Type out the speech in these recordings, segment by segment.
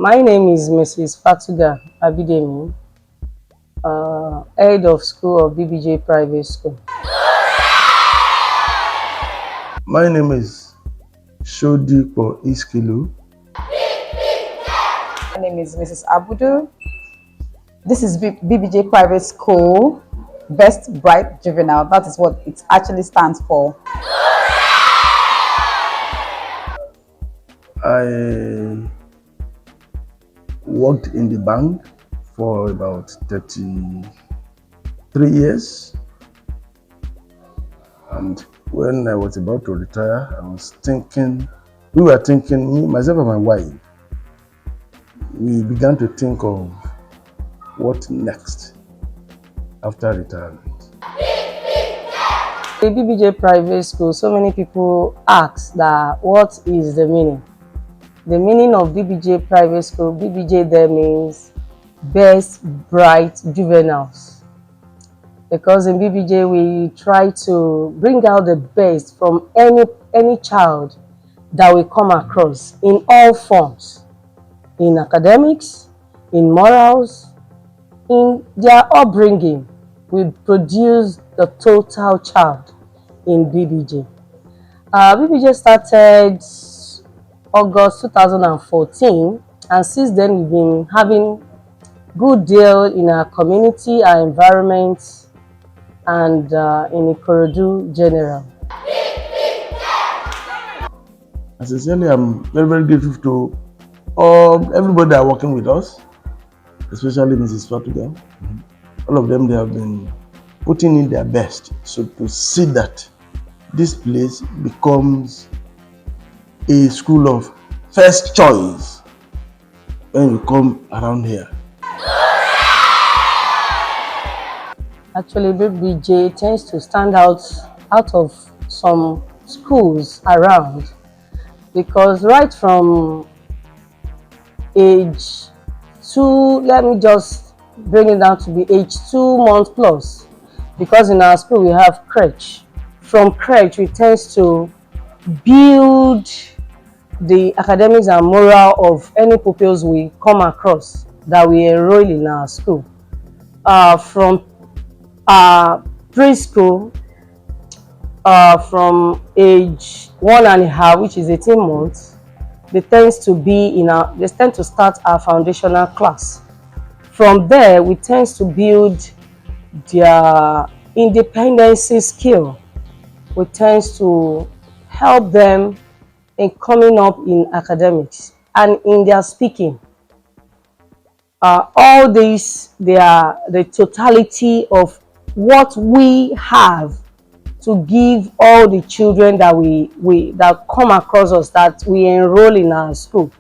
My name is Mrs. Fatuga Abidemi, head of school of BBJ Private School. My name is Shodipo Iskilu. My name is Mrs. Abudu. This is BBJ Private School, Best Bright Juvenile. That is what it actually stands for. I worked in the bank for about 33 years. And when I was about to retire, we were thinking, me, myself and my wife, we began to think of what next after retirement. The BBJ Private School, so many people ask that what is the meaning? The meaning of BBJ Private School, BBJ there means Best Bright Juveniles. Because in BBJ we try to bring out the best from any child that we come across in all forms, in academics, in morals, in their upbringing. We produce the total child in BBJ. BBJ started August 2014, and since then we've been having good deal in our community, our environment, and in Ikorodu general. Sincerely, I'm very, very grateful to everybody that are working with us, especially Mrs. Fatuga. All of them, they have been putting in their best so to see that this place becomes a school of first choice when you come around here. Actually, BBJ tends to stand out of some schools around, because right from age 2, let me just bring it down to be age 2 months plus, because in our school we have crèche. From crèche we tend to build the academics and moral of any pupils we come across that we enroll in our school. From preschool, from age 1.5, which is 18 months, they tend to start our foundational class. From there, we tend to build their independency skill. We tend to help them in coming up in academics and in their speaking. All these, they are the totality of what we have to give all the children that that come across us, that we enroll in our school.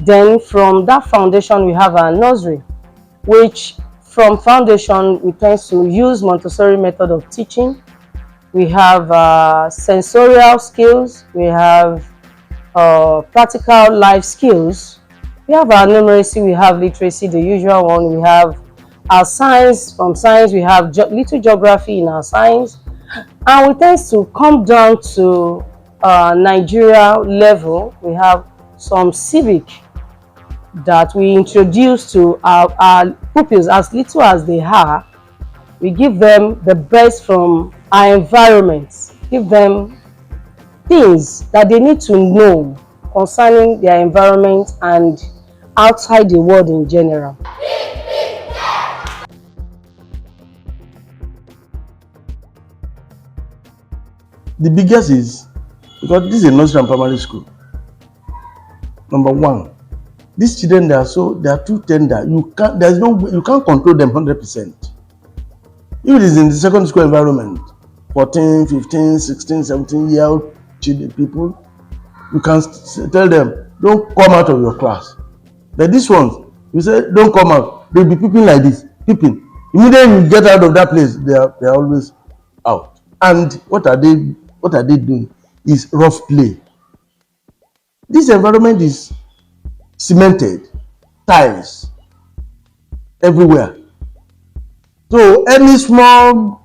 Then from that foundation we have our nursery, which from foundation we tend to use Montessori method of teaching. We have sensorial skills, we have practical life skills, we have our numeracy, we have literacy, the usual one, we have our science. From science we have little geography in our science, and we tend to come down to Nigeria level. We have some civic that we introduce to our pupils as little as they are. We give them the best from our environment, give them things that they need to know concerning their environment and outside the world in general. The biggest is because this is a nursery and primary school. Number one, these children they are too tender. You can't control them 100%. If it is in the secondary school environment, 14, 15, 16, 17-year-old people, you can tell them, don't come out of your class. But this one, you say, don't come out. They'll be peeping like this, peeping. Immediately you get out of that place, they are always out. And what are they doing? Is rough play. This environment is cemented, tiles everywhere. So any small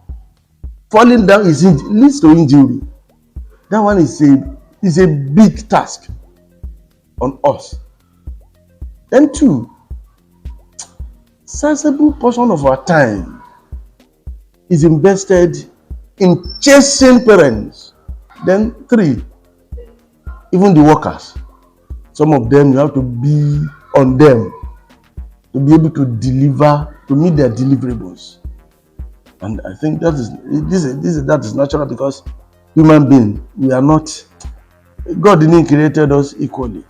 falling down leads to injury. That one is a big task on us. Then two, sensible portion of our time is invested in chasing parents. Then three, even the workers. Some of them, you have to be on them to be able to deliver, to meet their deliverables. And I think that is natural, because human beings, we are not, God didn't create us equally.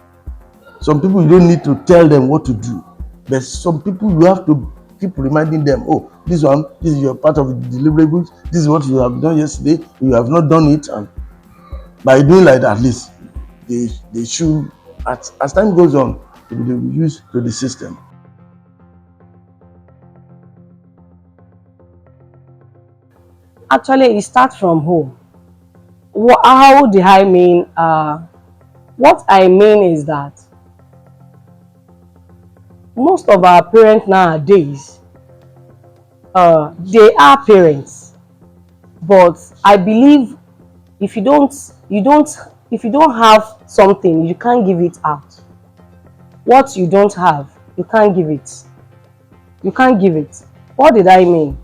Some people you don't need to tell them what to do, but some people you have to keep reminding them, oh, this is your part of the deliverables, this is what you have done yesterday, you have not done it, and by doing like that, at least they should, as time goes on, they will be used to the system. Actually, it starts from home. How do I mean? What I mean is that most of our parents nowadays, they are parents, but I believe if you don't have something, you can't give it out. What you don't have, you can't give it. You can't give it. What did I mean?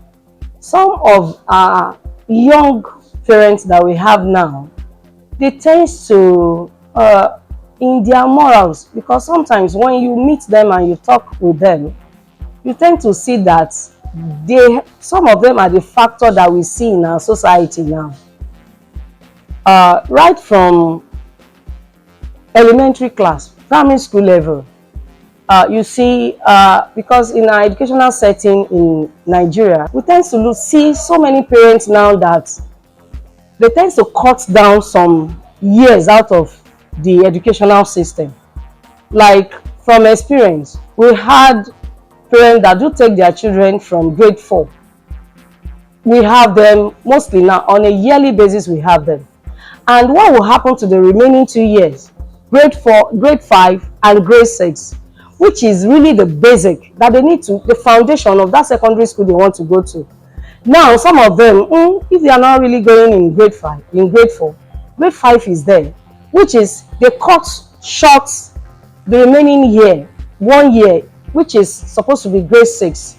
Some of our young parents that we have now, they tend to in their morals, because sometimes when you meet them and you talk with them, you tend to see that some of them are the factor that we see in our society now. Right from elementary class, primary school level, you see, because in our educational setting in Nigeria, we tend to see so many parents now that they tend to cut down some years out of the educational system. Like from experience, we had parents that do take their children from grade 4. We have them mostly now on a yearly basis. We have them, and what will happen to the remaining 2 years, grade 4, grade 5, and grade 6, which is really the basic that they need to, the foundation of that secondary school they want to go to. Now, some of them, if they are not really going in grade 5, in grade 4, grade 5 is there, which is they cut short the remaining year, 1 year, which is supposed to be grade 6.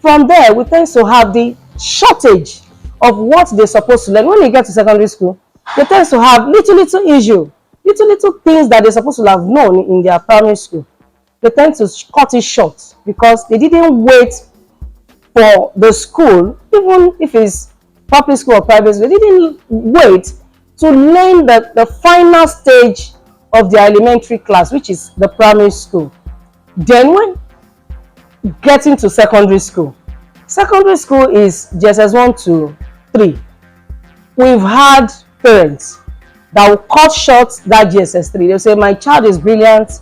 From there, we tend to have the shortage of what they're supposed to learn. When you get to secondary school, they tend to have little issue, little things that they're supposed to have known in their primary school. They tend to cut it short because they didn't wait for the school, even if it's public school or private school, they didn't wait to learn the final stage of their elementary class, which is the primary school. Then when getting to secondary school is JSS 1 to 3. We've had parents that will cut short that JSS 3. They'll say, my child is brilliant,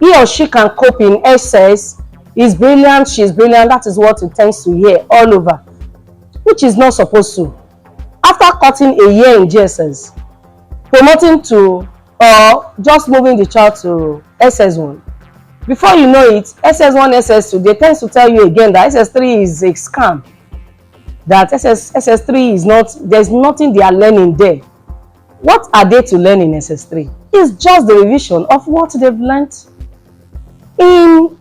he or she can cope in SS, he's brilliant, she's brilliant. That is what it tends to hear all over, which is not supposed to. After cutting a year in JSS, promoting to or just moving the child to SS1, before you know it, SS1, SS2, they tend to tell you again that SS3 is a scam, that SS3 is not, there's nothing they are learning there. What are they to learn in SS3? It's just the revision of what they've learned in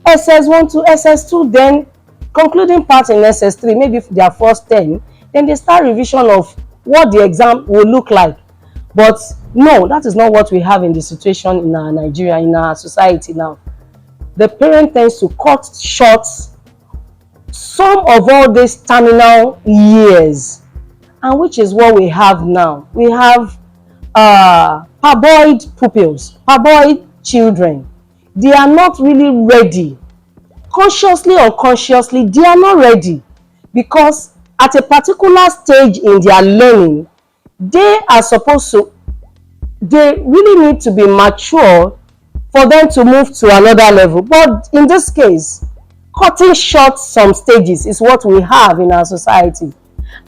SS1 to SS2, then concluding part in SS3, maybe if they are first 10, then they start revision of what the exam will look like. But no, that is not what we have in the situation in our Nigeria, in our society now. The parent tends to cut short some of all these terminal years, and which is what we have now. We have parboiled pupils, parboiled children. They are not really ready. Consciously or unconsciously, they are not ready, because at a particular stage in their learning, they really need to be mature for them to move to another level. But in this case, cutting short some stages is what we have in our society.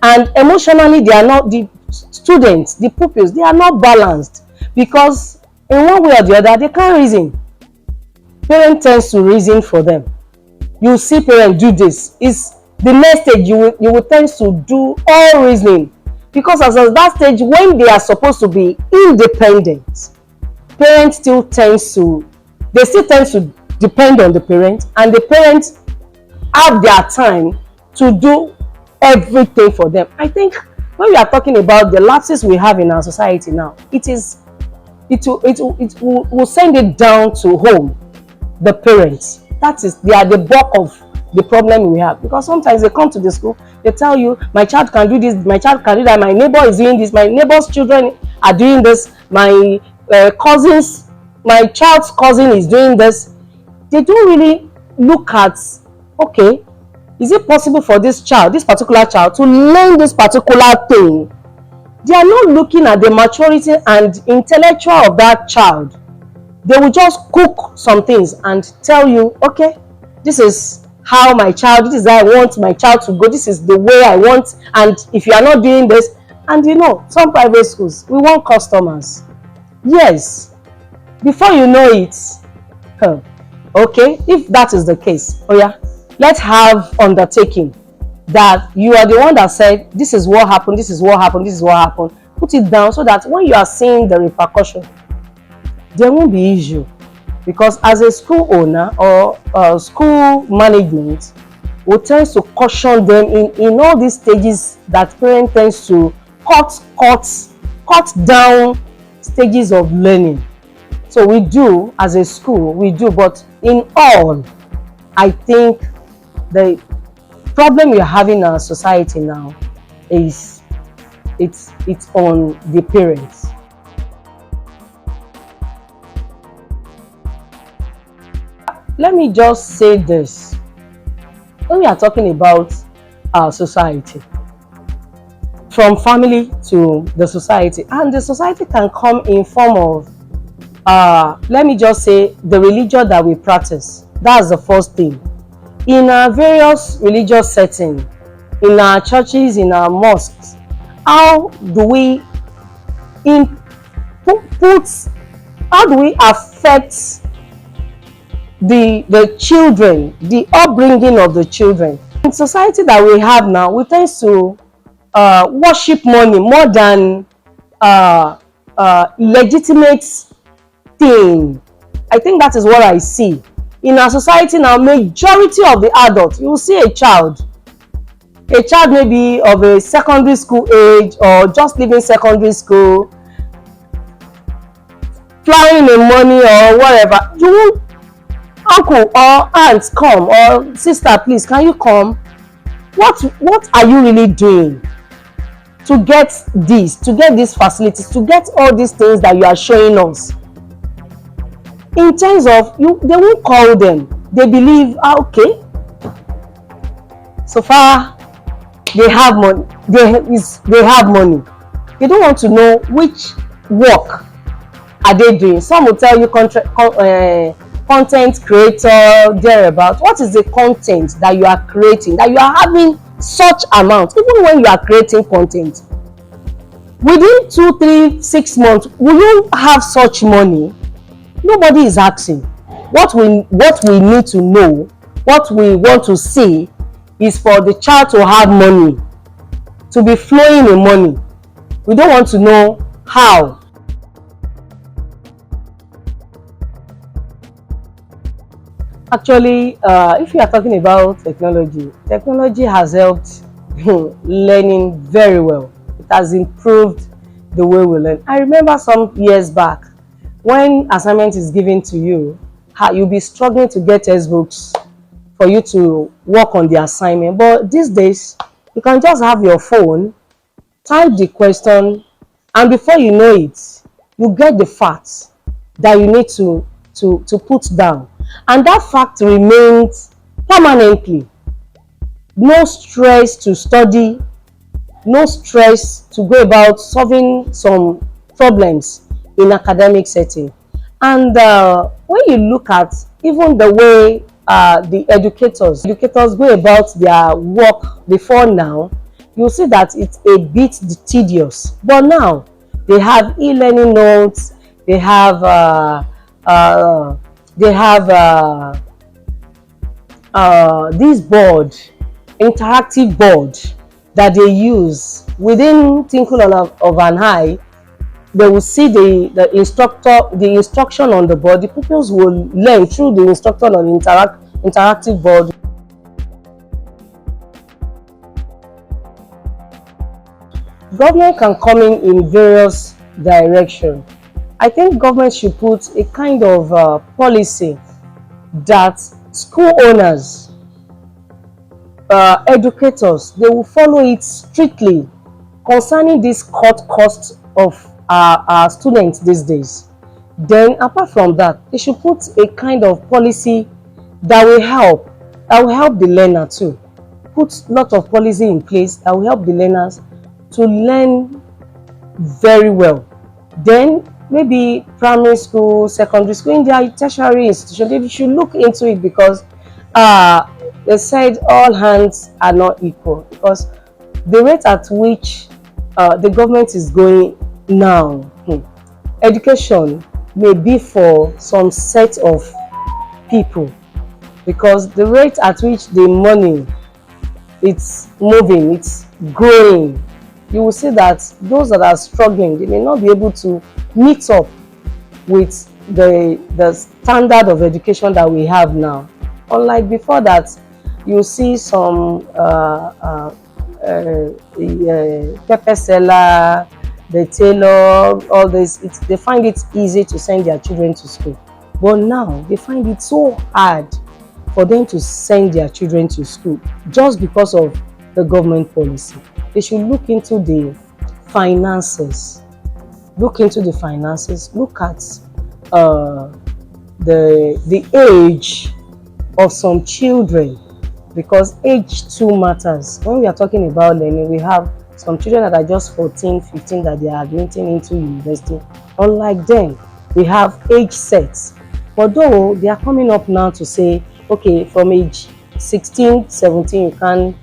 And emotionally, they are not, the students, the pupils, they are not balanced, because in one way or the other, they can't reason. Parent tends to reason for them. You see parents do this. Is the next stage you will tend to do all reasoning, because as of that stage when they are supposed to be independent, parents still tend to depend on the parents, and the parents have their time to do everything for them. I think when we are talking about the lapses we have in our society now, will send it down to home, the parents. They are the bulk of the problem we have, because sometimes they come to the school, they tell you, my child can do this, my child can do that, my neighbor is doing this, my neighbor's children are doing this, my my child's cousin is doing this. They don't really look at, okay, is it possible for this particular child to learn this particular thing? They are not looking at the maturity and intellectual of that child. They will just cook some things and tell you, okay, this is how this is how I want my child to go, this is the way I want, and if you are not doing this, and you know, some private schools, we want customers. Yes, before you know it, okay, if that is the case, oh yeah, let's have undertaking that you are the one that said, this is what happened, this is what happened, this is what happened. Put it down so that when you are seeing the repercussion, there won't be issue. Because as a school owner or school management, we tend to caution them in all these stages that parents tend to cut down stages of learning. So we do, as a school, we do, but in all, I think the problem we're having in our society now is it's on the parents. Let me just say this. When we are talking about our society, from family to the society, and the society can come in form of, let me just say, the religion that we practice. That's the first thing. In our various religious settings, in our churches, in our mosques, how do we affect the children, the upbringing of the children? In society that we have now, we tend to worship money more than legitimate thing. I think that is what I see. In our society now, majority of the adults, you will see a child maybe of a secondary school age or just leaving secondary school, flying in money or whatever. You will, uncle or aunt, come, or sister, please, can you come? What are you really doing to get these facilities, to get all these things that you are showing us? In terms of they won't call them. They believe, okay, so far they have money. They have money. They don't want to know which work are they doing. Some will tell you content creator, thereabout. What is the content that you are creating, that you are having such amount? Even when you are creating content, within 2, 3, 6 months, will you have such money? Nobody is asking. What we need to know, what we want to see, is for the child to have money, to be flowing in money. We don't want to know how. Actually, if you are talking about technology has helped learning very well. It has improved the way we learn. I remember some years back, when assignment is given to you, you'll be struggling to get textbooks for you to work on the assignment. But these days, you can just have your phone, type the question, and before you know it, you get the facts that you need to put down. And that fact remains permanently. No stress to study, no stress to go about solving some problems in academic setting. And when you look at even the way the educators go about their work before now, you'll see that it's a bit tedious. But now they have e-learning notes, they have this board, interactive board, that they use within twinkle of an eye. they will see the instruction on the board. The pupils will learn through the instruction on interactive board. Government can come in various directions. I think government should put a kind of policy that school owners, educators, they will follow it strictly concerning this cut cost of our students these days. Then apart from that, they should put a kind of policy that will help the learner too. Put a lot of policy in place that will help the learners to learn very well. Then maybe primary school, secondary school, in their tertiary institution, they should look into it, because they said all hands are not equal, because the rate at which the government is going now, education may be for some set of people, because the rate at which the money it's moving, it's growing, you will see that those that are struggling, they may not be able to meet up with the standard of education that we have now. Unlike before that, you see some pepper seller, the tailor, all this, they find it easy to send their children to school. But now they find it so hard for them to send their children to school, just because of the government policy. They should look into the finances. Look into the finances. Look at the age of some children, because age too matters. When we are talking about learning, we have some children that are just 14, 15 that they are admitting into university. Unlike them, we have age sets. But though they are coming up now to say, okay, from age 16, 17, you can,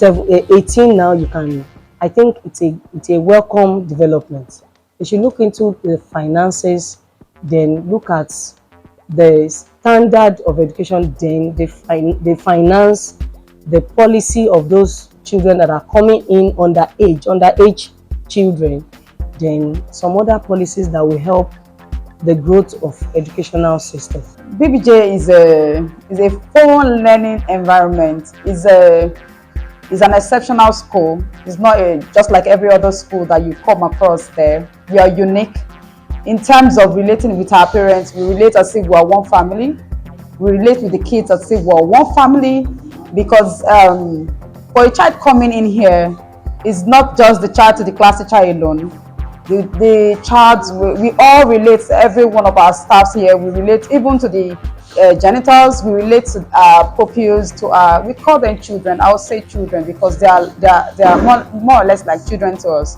18 now you can. I think it's a welcome development. They should look into the finances, then look at the standard of education, then they finance the policy of those children that are coming in underage children, then some other policies that will help the growth of educational system. BBJ is a fun learning environment. Is an exceptional school. It's not just like every other school that you come across there. We are unique in terms of relating with our parents. We relate as if we are one family. We relate with the kids as if we are one family, because for a child coming in here, it's not just the child to the class teacher alone. The child, we all relate. Every one of our staffs here, we relate even to the janitors. We relate to our pupils, to our, we call them children. I will say children because they are more or less like children to us.